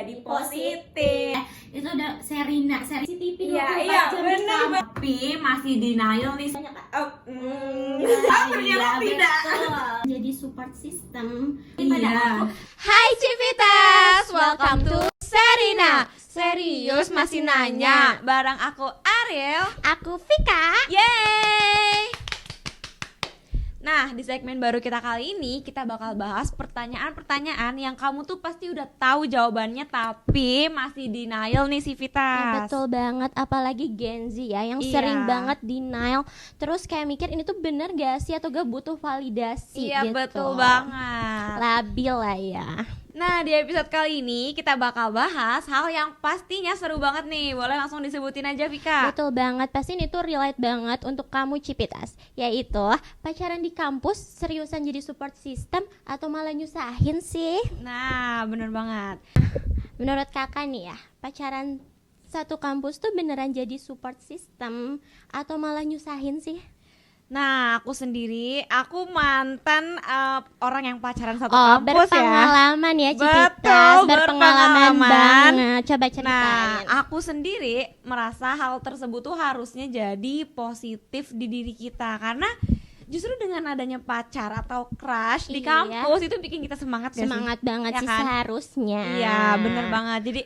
jadi positif. Itu ada Serina CCTV 24 Iya, jam bener. tapi masih denial nih. Ternyata tidak. Jadi support system. Iya. Hai Civitas, welcome to Serina. Serius masih nanya? Bareng aku Ariel, Aku Vika. yeay. Nah, di segmen baru kita kali ini kita bakal bahas pertanyaan-pertanyaan yang kamu tuh pasti udah tahu jawabannya tapi masih denial nih Civitas. Betul banget, apalagi Gen Z ya yang Iya. sering banget denial. Terus kayak mikir ini tuh bener gak sih atau gak butuh validasi Iya, gitu. betul banget. Labil lah ya. Nah, di episode kali ini kita bakal bahas hal yang pastinya seru banget nih. Boleh langsung disebutin aja Vika. Betul banget, pasti ini tuh relate banget untuk kamu Cipitas. Yaitu pacaran di kampus seriusan jadi support system atau malah nyusahin sih? Nah, bener banget. Menurut kakak nih ya, pacaran satu kampus tuh beneran jadi support system atau malah nyusahin sih? Nah, aku sendiri, aku mantan orang yang pacaran satu Oh, kampus ya. berpengalaman ya Cipitas. Betul, berpengalaman banget. Coba ceritain. Nah, aku sendiri merasa hal tersebut tuh harusnya jadi positif di diri kita. Karena justru dengan adanya pacar atau crush di Iya. kampus itu bikin kita semangat gak sih? Semangat banget Ya sih kan? seharusnya. Iya, bener banget. Jadi,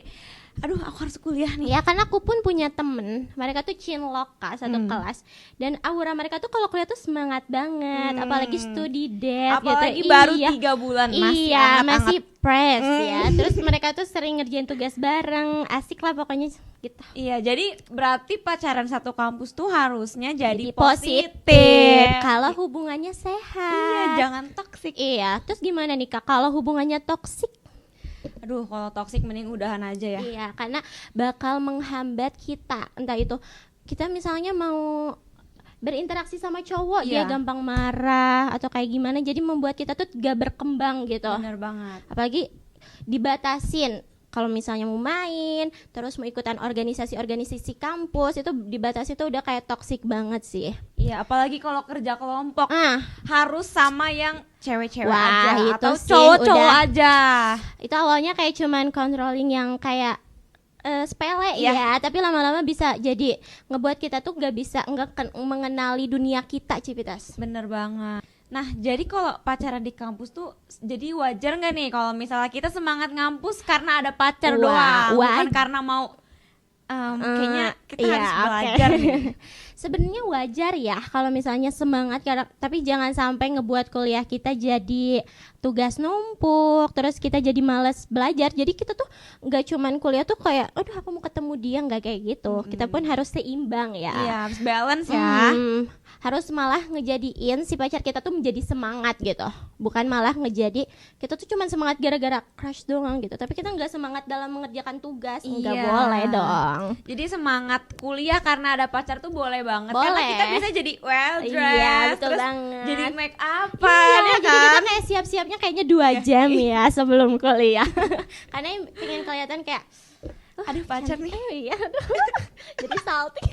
aduh aku harus kuliah nih. Ya karena aku pun punya temen, mereka tuh cinlok Kak, satu kelas. Dan aura mereka tuh kalau kuliah tuh semangat banget, apalagi studi date Apalagi gitu. baru Iya. 3 bulan masih Iya, anget-anget. masih fresh ya. Terus mereka tuh sering ngerjain tugas bareng, asik lah pokoknya gitu. Iya, jadi berarti pacaran satu kampus tuh harusnya jadi Positif. positif. Kalau hubungannya sehat. Iya, jangan toksik. Iya, terus gimana nih Kak kalau hubungannya toksik? Aduh, kalau toksik mending udahan aja ya. Iya, karena bakal menghambat kita. Entah itu kita misalnya mau berinteraksi sama cowok, dia Iya. gampang marah atau kayak gimana, jadi membuat kita tuh gak berkembang gitu. Bener banget. Apalagi dibatasin. Kalau misalnya mau main, terus mau ikutan organisasi kampus, itu dibatasi tuh udah kayak toksik banget sih. Iya, apalagi kalau kerja kelompok harus sama yang cewek-cewek Wah, aja itu atau sih cowok-cowok udah. aja. Itu awalnya kayak cuman controlling yang kayak sepele Iya. ya, tapi lama-lama bisa jadi ngebuat kita tuh gak bisa mengenali dunia kita Cipitas. Bener banget. Nah, jadi kalau pacaran di kampus tuh jadi wajar nggak nih kalau misalnya kita semangat ngampus karena ada pacar Wah, doang, bukan wajar. karena mau kayaknya kita Iya, harus oke. belajar nih. Sebenarnya wajar ya kalau misalnya semangat, tapi jangan sampai ngebuat kuliah kita jadi tugas numpuk, terus kita jadi malas belajar. Jadi kita tuh nggak cuman kuliah tuh kayak, aduh aku mau ketemu dia, nggak kayak gitu. Kita pun harus seimbang ya. Iya, harus balance ya. Harus malah ngejadiin si pacar kita tuh menjadi semangat gitu, bukan malah ngejadi kita tuh cuman semangat gara-gara crush doang gitu, tapi kita nggak semangat dalam mengerjakan tugas. Nggak Iya. boleh dong. Jadi semangat kuliah karena ada pacar tuh boleh banget. Boleh. Karena kita bisa jadi well dressed, Iya, betul terus banget. jadi make up, Iya, ya jadi kita kan? kayak siap-siapnya kayaknya 2 jam ya sebelum kuliah. Karena pengen kelihatan kayak Aduh, pacar nih. iya, aduh. Jadi salty.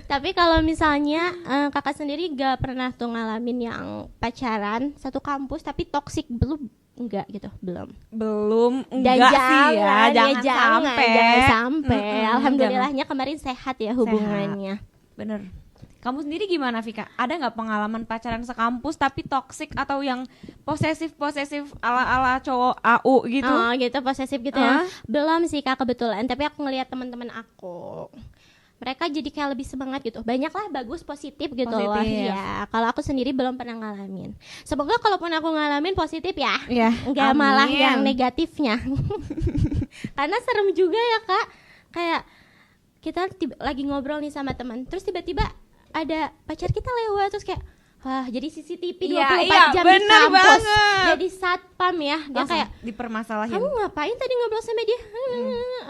Tapi kalau misalnya kakak sendiri gak pernah tuh ngalamin yang pacaran satu kampus tapi toksik, enggak gitu, belum. Belum, Dan enggak sih ya, jangan sampai. jangan sampai. Mm-mm, Alhamdulillahnya kemarin sehat ya hubungannya. Bener. Kamu sendiri gimana Vika? Ada nggak pengalaman pacaran sekampus tapi toksik atau yang posesif ala cowok AU gitu? Oh gitu, posesif gitu ya. Belum sih Kak kebetulan, tapi aku ngelihat teman-teman aku. Mereka jadi kayak lebih semangat gitu. Banyak lah bagus, positif gitu loh. Positif. Ya, kalau aku sendiri belum pernah ngalamin. Semoga kalaupun aku ngalamin positif ya. Iya. Enggak malah amin. yang negatifnya. Karena serem juga ya Kak. Kayak kita lagi ngobrol nih sama teman, terus tiba-tiba ada pacar kita lewat, terus kayak wah, jadi CCTV 24 Iya, jam di bener kampus. banget. Jadi satpam ya. Dia Langsung kayak dipermasalahin. kamu ngapain tadi ngobrol sama dia?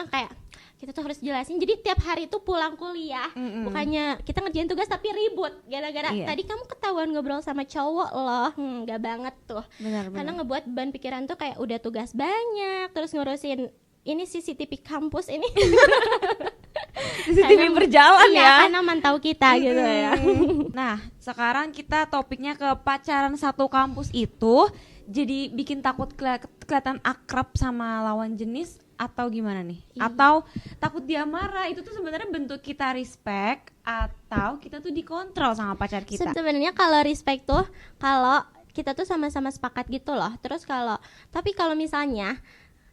Kayak kita tuh harus jelasin. Jadi tiap hari tuh pulang kuliah, bukannya kita ngerjain tugas tapi ribut gara-gara Iya. tadi kamu ketahuan ngobrol sama cowok loh. Nggak banget tuh. Benar. Karena ngebuat beban pikiran tuh kayak udah tugas banyak, terus ngurusin ini CCTV kampus ini. CCTV berjalan iya, ya. karena mantau kita gitu ya. Nah, sekarang kita topiknya ke pacaran satu kampus itu jadi bikin takut kelihatan akrab sama lawan jenis atau gimana nih? Atau takut dia marah, itu tuh sebenarnya bentuk kita respect atau kita tuh dikontrol sama pacar kita? Sebenarnya kalau respect tuh kalau kita tuh sama-sama sepakat gitu loh. Terus tapi kalau misalnya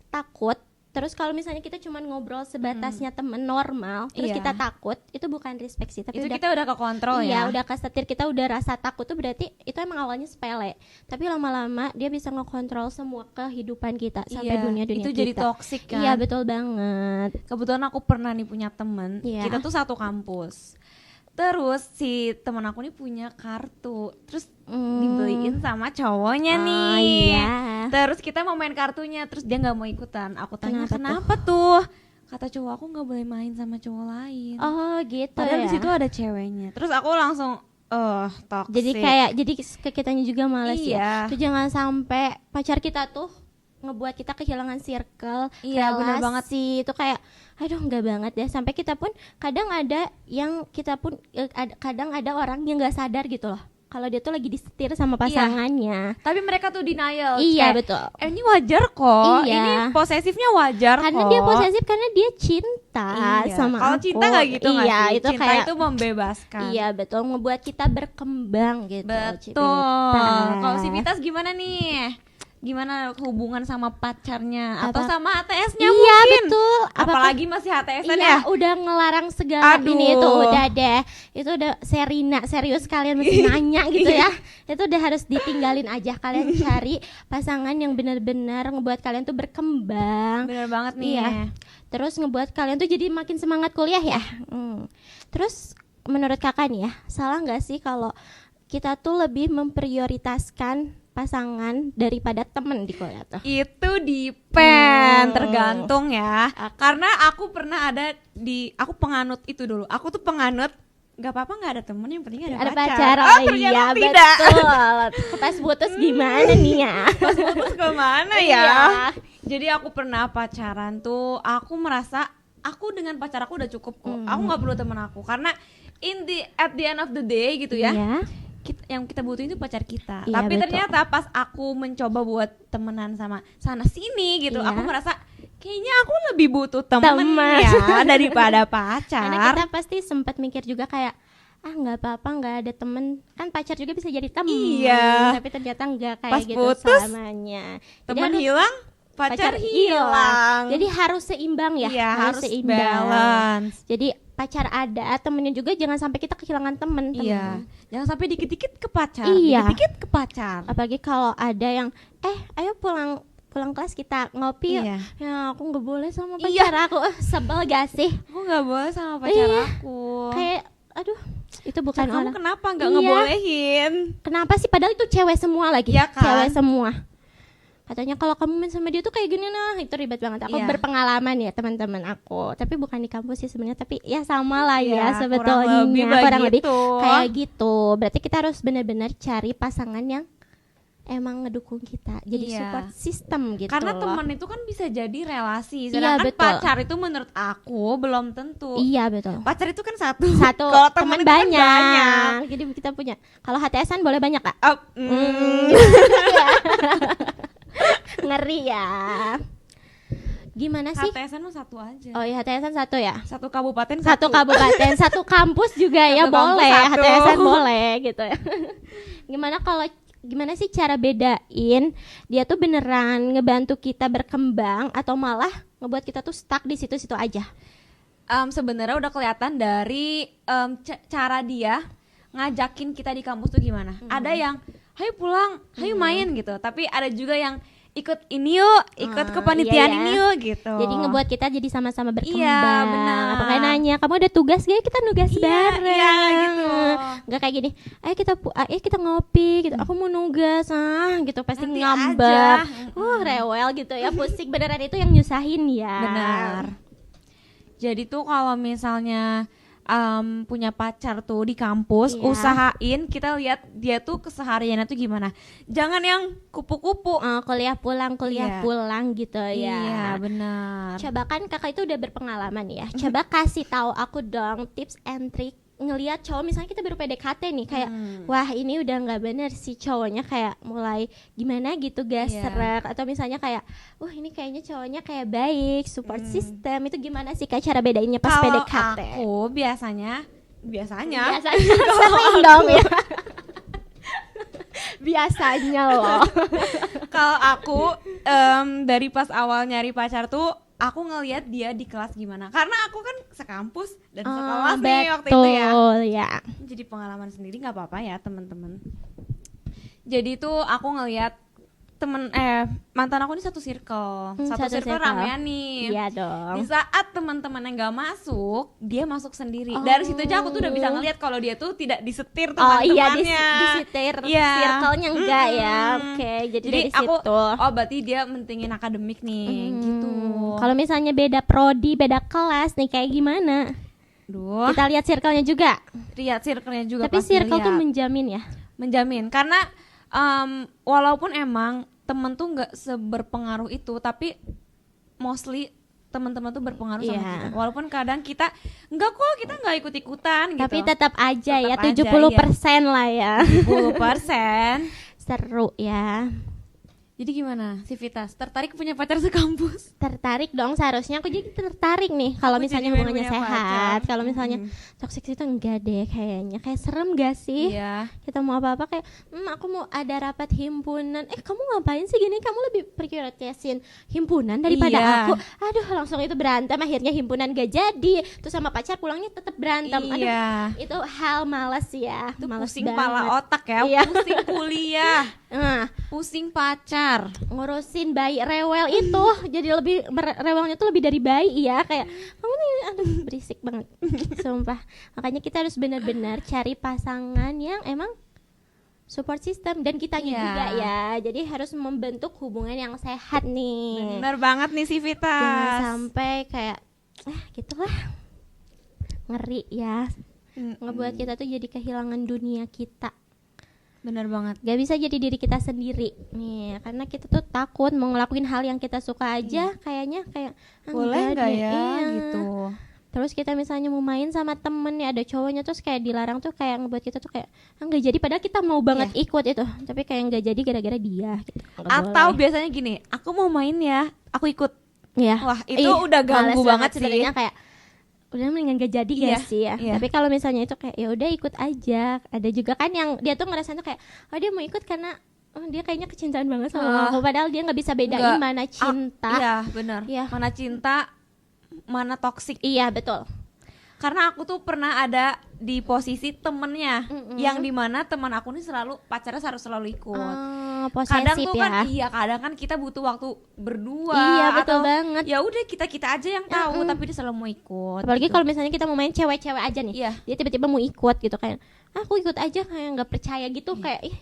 takut, terus kalau misalnya kita cuma ngobrol sebatasnya temen normal, terus Iya. kita takut, itu bukan respect sih, tapi Itu udah, kita udah ke kontrol iya, ya. udah kesetir, kita udah rasa takut tuh berarti itu emang awalnya sepele, tapi lama-lama dia bisa ngekontrol semua kehidupan kita sampai Iya, dunia-dunia itu kita. jadi toksik kan. Iya, betul banget. Kebetulan aku pernah nih punya temen, Iya. kita tuh satu kampus. Terus si teman aku nih punya kartu, terus dibeliin sama cowoknya Oh, nih. iya. Terus kita mau main kartunya, terus dia nggak mau ikutan. Aku tanya Kenapa kenapa tuh? Kata cowok aku nggak boleh main sama cowok lain. Oh gitu Padahal ya. di situ ada ceweknya. Terus aku langsung, toxic. Jadi ke kitanya juga males Iya. ya. Tuh jangan sampai pacar kita tuh ngebuat kita kehilangan circle, Iya, bener banget. relasi. Itu kayak aduh enggak banget ya. Sampai kita pun kadang ada orang yang enggak sadar gitu loh. Kalau dia tuh lagi disetir sama pasangannya. Tapi mereka tuh denial. Iya, kayak, betul. Ini wajar kok. Iya. Ini posesifnya wajar Karena kok. dia posesif karena dia cinta Iya. sama Kalau aku. cinta nggak gitu nggak Iya, sih? itu Cinta kayak itu membebaskan. iya, betul, ngebuat kita berkembang gitu. Betul. Cipta. Kalau si Vitas gimana nih? Gimana hubungan sama pacarnya atau Apa? sama HTS-nya Iya, mungkin? betul. Apalagi masih HTS-an Iya, ya? udah ngelarang segala Aduh. ini itu udah deh. Itu udah Serina, serius kalian mesti nanya gitu ya. Itu udah harus ditinggalin aja, kalian cari pasangan yang benar-benar ngebuat kalian tuh berkembang. Bener banget nih. Iya. Terus ngebuat kalian tuh jadi makin semangat kuliah ya. Terus menurut kakak nih ya, salah nggak sih kalau kita tuh lebih memprioritaskan pasangan daripada temen di kuliah tuh? Itu depend, tergantung ya. Karena aku pernah aku penganut itu dulu. Aku tuh penganut nggak apa-apa nggak ada temen, yang penting ada pacar. Oh, ternyata Iya, tidak. betul. Pas putus gimana nih ya? Pas putus kemana ya? Iya. Jadi aku pernah pacaran tuh, aku merasa aku dengan pacar aku udah cukup kok. Aku nggak perlu temen aku karena at the end of the day gitu ya. Iya. Yang kita butuhin itu pacar kita. Iya, Tapi betul. ternyata pas aku mencoba buat temenan sama sana sini gitu, Iya. aku merasa kayaknya aku lebih butuh temen Teman. ya daripada pacar. Karena kita pasti sempat mikir juga kayak nggak apa-apa, nggak ada temen, kan pacar juga bisa jadi temen. Iya. Tapi ternyata nggak kayak Pas gitu putus, selamanya. Jadi temen harus- hilang, pacar hilang. Jadi harus seimbang ya. Iya, harus seimbang. balance. Jadi pacar ada, temennya juga, jangan sampai kita kehilangan temen. Iya. Jangan sampai dikit-dikit ke pacar. Iya. Dikit-dikit ke pacar. Apalagi kalau ada yang ayo pulang kelas kita ngopi yuk. Iya. Ya aku nggak boleh sama Iya. pacar aku. Sebel gak sih? Aku nggak boleh sama pacar Iya. aku. Kayak aduh, itu bukan Pacar kamu orang. kenapa nggak Iya. ngebolehin? Kenapa sih, padahal itu cewek semua lagi. Iya kan? Cewek semua. Katanya kalau kamu main sama dia tuh kayak gini, nah itu ribet banget. Aku Iya. berpengalaman ya teman-teman aku, tapi bukan di kampus sih sebenarnya, tapi ya sama lah Iya, ya sebetulnya, kurang lebih begitu. kayak gitu. Berarti kita harus benar-benar cari pasangan yang emang ngedukung kita, jadi Iya. support system gitu. Karena loh. teman itu kan bisa jadi relasi, Iya, sedangkan betul. pacar itu menurut aku belum tentu. Iya betul. Pacar itu kan satu. Satu Kalau teman itu kan banyak. Jadi kita punya. Kalau HTS-an boleh banyak kak? Oh, Ngeri ya. Gimana sih? HTS-an mah satu aja. Oh iya, HTS-an satu ya. Satu kabupaten Satu kabupaten, satu kampus juga ya, Satu kampus boleh. satu. HTS-an boleh gitu ya. Gimana sih cara bedain dia tuh beneran ngebantu kita berkembang atau malah ngebuat kita tuh stuck di situ-situ aja? Sebenarnya udah kelihatan dari cara dia ngajakin kita di kampus tuh gimana. Ada yang hayu pulang, hayu main gitu. Tapi ada juga yang ikut ini yuk, ikut kepanitiaan iya ya. ini yuk gitu. Jadi ngebuat kita jadi sama-sama berkembang. Iya, benar. Apa kayak nanya, kamu ada tugas gak? Kita nugas Iya, bareng. iya, gitu. Gak kayak gini, ayo kita ngopi gitu. Aku mau nugas, gitu pasti Nanti ngambek. aja. Rewel gitu ya, pusing beneran, itu yang nyusahin ya. Benar. Jadi tuh kalau misalnya punya pacar tuh di kampus, Iya. usahain kita lihat dia tuh kesehariannya tuh gimana. Jangan yang kupu-kupu. Kuliah pulang Iya. gitu ya. Iya, benar. Coba kan kakak itu udah berpengalaman ya. Coba kasih tahu aku dong tips and trick ngelihat cowok, misalnya kita baru PDKT nih kayak wah ini udah nggak bener sih cowoknya, kayak mulai gimana gitu serak, atau misalnya kayak wah ini kayaknya cowoknya kayak baik, support system, itu gimana sih Kak cara bedainnya pas Kalau PDKT? aku biasanya sering dong ya. Biasanya loh. kalau aku dari pas awal nyari pacar tuh aku ngelihat dia di kelas gimana, karena aku kan sekampus dan sekelas nih waktu itu ya. Betul ya. Jadi pengalaman sendiri nggak apa-apa ya teman-teman. Jadi tuh aku ngelihat mantan aku ini satu circle, satu circle ramean nih. Iya dong. Di saat teman-teman yang nggak masuk, dia masuk sendiri. Dari situ aja aku tuh udah bisa ngelihat kalau dia tuh tidak disetir teman-temannya. Disetir Iya. circle-nya enggak ya. Oke, jadi dari aku situ. berarti dia mentingin akademik nih, gitu. Kalau misalnya beda prodi, beda kelas nih kayak gimana? Duh, Kita lihat circle-nya juga. lihat circle-nya juga. Tapi pasti circle tuh lihat. menjamin ya. Menjamin, karena walaupun emang temen tuh nggak seberpengaruh itu, tapi mostly teman-teman tuh berpengaruh sama Iya. kita. Walaupun kadang kita nggak ikut-ikutan gitu. Tapi tetap aja ya, Tetap aja, 70% lah ya. 10%. Seru ya. Jadi gimana, Sivitas? Tertarik punya pacar sekampus? Tertarik dong, seharusnya aku jadi tertarik nih kalau Aku misalnya jadi hubungannya punya sehat. pacar. Kalau misalnya toxic itu enggak deh kayaknya. Kayak serem gak sih? Iya. Kita mau apa-apa kayak aku mau ada rapat himpunan. Kamu ngapain sih gini? Kamu lebih prioritasin himpunan daripada Iya. aku. Aduh, langsung itu berantem, akhirnya himpunan gak jadi. Terus sama pacar pulangnya tetap berantem. Aduh, Iya. itu hal malas ya. Itu Males pusing banget. pala otak ya, Iya. pusing kuliah, Nah, pusing pacar. ngurusin bayi rewel itu jadi lebih rewelnya tuh lebih dari bayi ya, kayak kamu nih aduh berisik banget. Sumpah, makanya kita harus benar-benar cari pasangan yang emang support system dan kitanya Iya. juga ya, jadi harus membentuk hubungan yang sehat nih. Bener banget nih Sivitas. Jangan sampai kayak gitulah, ngeri ya, ngebuat kita tuh jadi kehilangan dunia kita. Bener banget. Gak bisa jadi diri kita sendiri nih, karena kita tuh takut mau ngelakuin hal yang kita suka aja, kayaknya kayak Boleh enggak nggak deh, ya iya. gitu. Terus kita misalnya mau main sama temen nih, ada cowoknya terus kayak dilarang tuh kayak ngebuat kita tuh kayak nggak jadi, padahal kita mau banget ikut itu, tapi kayak nggak jadi gara-gara dia gitu. Nggak Atau boleh. biasanya gini, aku mau main ya, aku ikut. ya. Wah, itu udah ganggu males banget sih. sebenarnya, kayak udah mendingan gak jadi Iya, gak sih ya. iya. Tapi kalau misalnya itu kayak ya udah ikut aja. Ada juga kan yang dia tuh ngerasain tuh kayak dia mau ikut karena dia kayaknya kecintaan banget sama aku, padahal dia nggak bisa bedain Nggak. mana cinta. Iya, benar. Iya. Mana cinta, mana toksik. Iya betul. Karena aku tuh pernah ada di posisi temennya, yang dimana teman aku nih selalu pacarnya harus selalu ikut. Posesif Kadang tuh ya. kan kadang kan kita butuh waktu berdua. Iya, betul atau banget. Ya udah kita aja yang tahu, tapi dia selalu mau ikut. Apalagi gitu. kalau misalnya kita mau main cewek-cewek aja nih, Iya. dia tiba-tiba mau ikut gitu, kayak aku ikut aja, kayak nggak percaya gitu, kayak Aku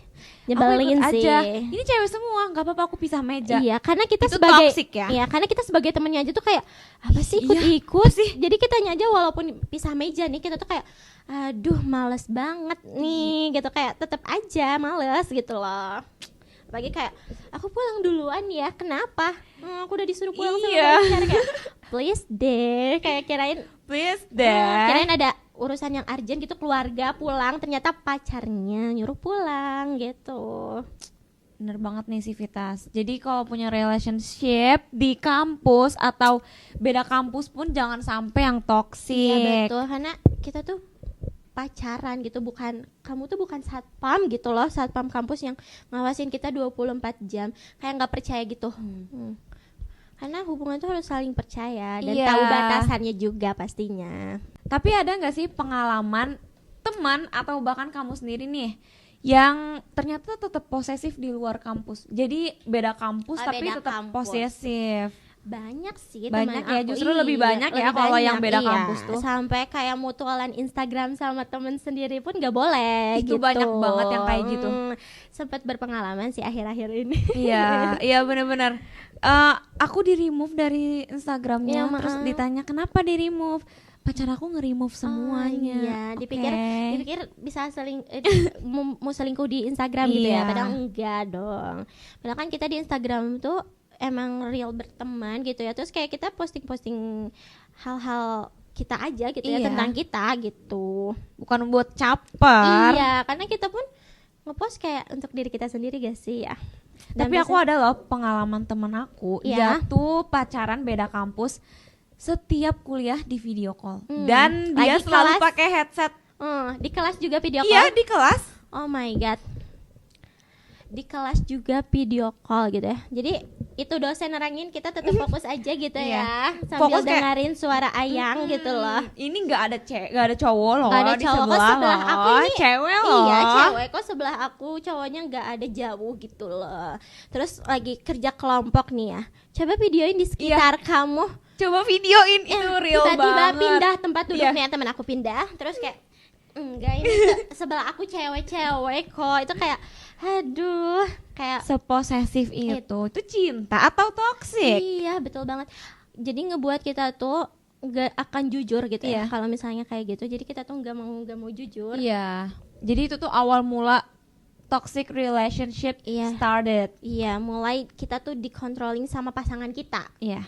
nyebelin ikut sih. aja. Ini cewek semua, nggak apa-apa aku pisah meja. Iya, karena kita Itu sebagai toxic ya? Iya, karena kita sebagai temennya aja tuh kayak apa sih Iya, ikut-ikut sih. Jadi kitanya aja walaupun pisah meja nih, kita tuh kayak aduh males banget nih gitu, kayak tetap aja males gitu loh. Apalagi kayak aku pulang duluan ya, kenapa? Aku udah disuruh pulang sama Iya. pacar, kayak please deh, kayak kirain Please deh. kirain ada urusan yang urgent gitu, keluarga pulang, ternyata pacarnya nyuruh pulang gitu. Bener banget nih Sivitas. Jadi kalau punya relationship di kampus atau beda kampus pun jangan sampai yang toksik. Iya betul, karena kita tuh pacaran gitu, kamu tuh bukan satpam gitu loh, satpam kampus yang ngawasin kita 24 jam, kayak nggak percaya gitu. Karena hubungan tuh harus saling percaya dan Iya. tahu batasannya juga pastinya. Tapi ada nggak sih pengalaman teman atau bahkan kamu sendiri nih yang ternyata tetap posesif di luar kampus? Jadi beda kampus Oh, tapi beda tetap kampus. posesif. Banyak sih Banyak teman ya, aku, justru lebih banyak ya lebih kalau yang banyak, beda kampus tuh. Sampai kayak mutualan Instagram sama temen sendiri pun gak boleh Itu gitu. banyak banget yang kayak gitu. Sempat berpengalaman sih akhir-akhir ini. Iya, iya benar-benar. Aku di remove dari Instagramnya, Iya, terus maaf. ditanya kenapa di remove? Pacar aku nge-remove semuanya. Iya, dipikir bisa mau selingkuh di Instagram gitu Iya. ya, padahal enggak dong. Padahal kan kita di Instagram tuh emang real berteman gitu ya. Terus kayak kita posting-posting hal-hal kita aja gitu ya, Iya. tentang kita gitu. Bukan buat caper. Iya, karena kita pun ngepost kayak untuk diri kita sendiri gak sih ya. Dan Tapi aku ada loh pengalaman temen aku Iya. jatuh pacaran beda kampus setiap kuliah di video call dan dia Lagi selalu kelas. pakai headset. di kelas juga video call. Iya, di kelas. Oh my god. Di kelas juga video call gitu ya. Jadi itu dosen nerangin, kita tetap fokus aja gitu ya. Sambil Fokus kayak- dengerin suara ayang gitu loh. Ini nggak ada cowok loh Gak ada di cowok, kok sebelah, sebelah loh. aku ini Cewek loh. Iya cewek, kok sebelah aku cowoknya nggak ada jauh gitu loh. Terus lagi kerja kelompok nih ya. Coba videoin di sekitar kamu. Coba videoin itu real Tiba-tiba banget. pindah tempat duduknya, Iya. temen aku pindah. Terus kayak enggak, ini sebelah aku cewek-cewek kok. Itu kayak aduh, kayak Seposesif itu cinta atau toksik? iya betul banget. Jadi ngebuat kita tuh nggak akan jujur gitu ya. Iya. Kalau misalnya kayak gitu, jadi kita tuh nggak mau jujur. Iya. Jadi itu tuh awal mula toxic relationship Iya. started. Iya, mulai kita tuh dikontrolling sama pasangan kita. Iya.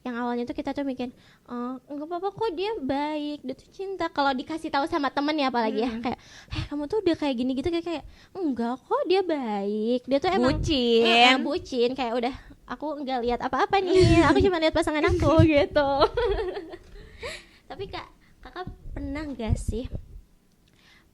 Yang awalnya tuh kita tuh mikir, oh nggak apa-apa kok, dia baik, dia tuh cinta. Kalau dikasih tahu sama temen ya apalagi ya, kayak, kamu tuh udah kayak gini gitu, kayak enggak kok, dia baik, dia tuh emang Bucin. bucin, kayak udah aku nggak lihat apa-apa nih, aku cuma lihat pasangan aku gitu. Tapi kakak pernah nggak sih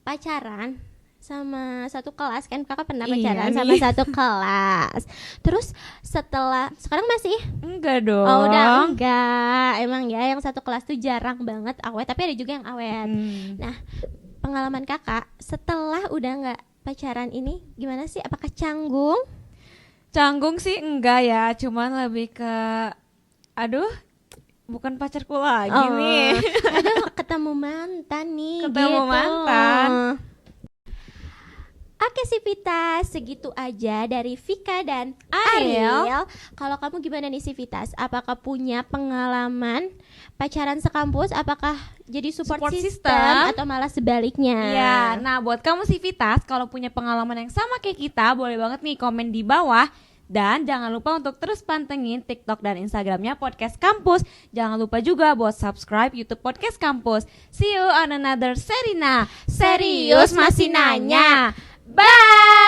pacaran sama satu kelas, kan kakak pernah Iya pacaran nih. sama satu kelas, terus sekarang masih Enggak dong. Oh udah enggak, emang ya yang satu kelas tuh jarang banget awet, tapi ada juga yang awet. Nah, pengalaman kakak setelah udah nggak pacaran ini gimana sih? Apakah canggung? Canggung sih enggak ya, cuman lebih ke aduh, bukan pacarku lagi nih. Aduh, ketemu mantan nih. Ketemu mantan. Oke Sivitas, segitu aja dari Vika dan Ariel. Ariel. Kalau kamu gimana nih Sivitas? Apakah punya pengalaman pacaran sekampus? Apakah jadi support Support system system? atau malah sebaliknya? Ya, nah buat kamu Sivitas, kalau punya pengalaman yang sama kayak kita, boleh banget nih komen di bawah. Dan jangan lupa untuk terus pantengin TikTok dan Instagramnya Podcast Kampus. Jangan lupa juga buat subscribe YouTube Podcast Kampus. See you on another Serina. Serius masih nanya. Bye!